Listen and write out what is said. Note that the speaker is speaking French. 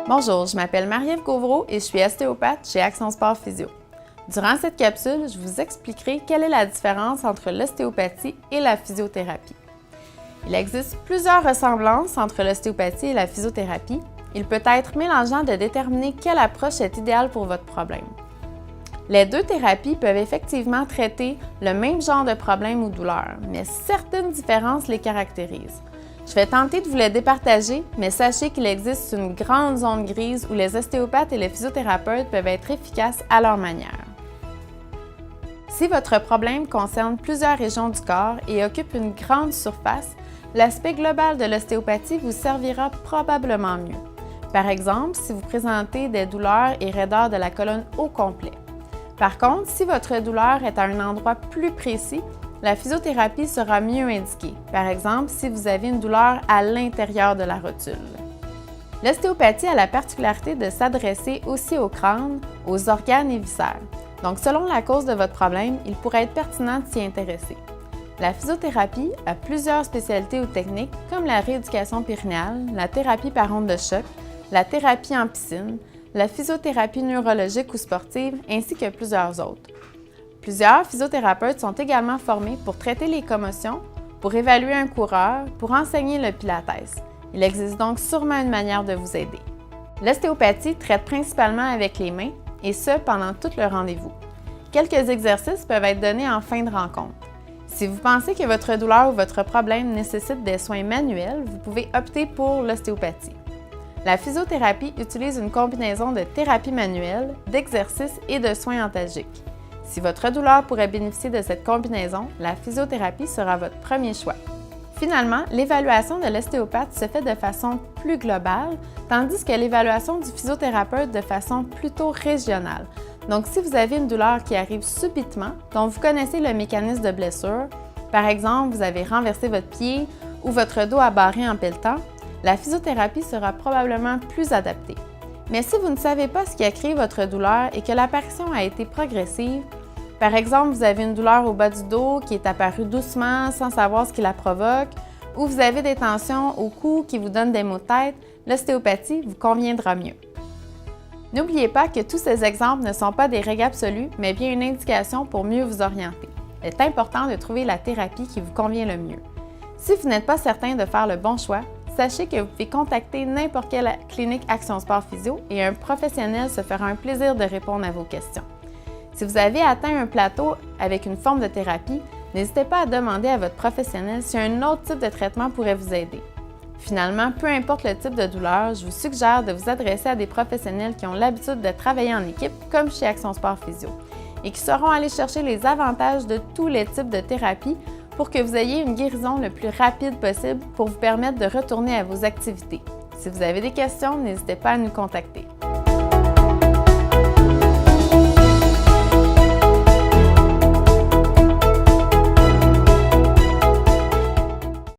Bonjour, je m'appelle Marie-Ève Gauvreau et je suis ostéopathe chez Action Sport Physio. Durant cette capsule, je vous expliquerai quelle est la différence entre l'ostéopathie et la physiothérapie. Il existe plusieurs ressemblances entre l'ostéopathie et la physiothérapie. Il peut être mélangeant de déterminer quelle approche est idéale pour votre problème. Les deux thérapies peuvent effectivement traiter le même genre de problème ou douleur, mais certaines différences les caractérisent. Je vais tenter de vous les départager, mais sachez qu'il existe une grande zone grise où les ostéopathes et les physiothérapeutes peuvent être efficaces à leur manière. Si votre problème concerne plusieurs régions du corps et occupe une grande surface, l'aspect global de l'ostéopathie vous servira probablement mieux. Par exemple, si vous présentez des douleurs et raideurs de la colonne au complet. Par contre, si votre douleur est à un endroit plus précis, la physiothérapie sera mieux indiquée, par exemple si vous avez une douleur à l'intérieur de la rotule. L'ostéopathie a la particularité de s'adresser aussi au crâne, aux organes et viscères. Donc, selon la cause de votre problème, il pourrait être pertinent de s'y intéresser. La physiothérapie a plusieurs spécialités ou techniques comme la rééducation périnéale, la thérapie par onde de choc, la thérapie en piscine, la physiothérapie neurologique ou sportive, ainsi que plusieurs autres. Plusieurs physiothérapeutes sont également formés pour traiter les commotions, pour évaluer un coureur, pour enseigner le pilates. Il existe donc sûrement une manière de vous aider. L'ostéopathie traite principalement avec les mains, et ce pendant tout le rendez-vous. Quelques exercices peuvent être donnés en fin de rencontre. Si vous pensez que votre douleur ou votre problème nécessite des soins manuels, vous pouvez opter pour l'ostéopathie. La physiothérapie utilise une combinaison de thérapie manuelle, d'exercices et de soins antalgiques. Si votre douleur pourrait bénéficier de cette combinaison, la physiothérapie sera votre premier choix. Finalement, l'évaluation de l'ostéopathe se fait de façon plus globale, tandis que l'évaluation du physiothérapeute de façon plutôt régionale. Donc, si vous avez une douleur qui arrive subitement, dont vous connaissez le mécanisme de blessure, par exemple, vous avez renversé votre pied ou votre dos a barré en pelletant, la physiothérapie sera probablement plus adaptée. Mais si vous ne savez pas ce qui a créé votre douleur et que l'apparition a été progressive, par exemple, vous avez une douleur au bas du dos qui est apparue doucement sans savoir ce qui la provoque, ou vous avez des tensions au cou qui vous donnent des maux de tête, l'ostéopathie vous conviendra mieux. N'oubliez pas que tous ces exemples ne sont pas des règles absolues, mais bien une indication pour mieux vous orienter. Il est important de trouver la thérapie qui vous convient le mieux. Si vous n'êtes pas certain de faire le bon choix, sachez que vous pouvez contacter n'importe quelle clinique Action Sport Physio et un professionnel se fera un plaisir de répondre à vos questions. Si vous avez atteint un plateau avec une forme de thérapie, n'hésitez pas à demander à votre professionnel si un autre type de traitement pourrait vous aider. Finalement, peu importe le type de douleur, je vous suggère de vous adresser à des professionnels qui ont l'habitude de travailler en équipe, comme chez Action Sport Physio, et qui sauront aller chercher les avantages de tous les types de thérapies pour que vous ayez une guérison le plus rapide possible pour vous permettre de retourner à vos activités. Si vous avez des questions, n'hésitez pas à nous contacter.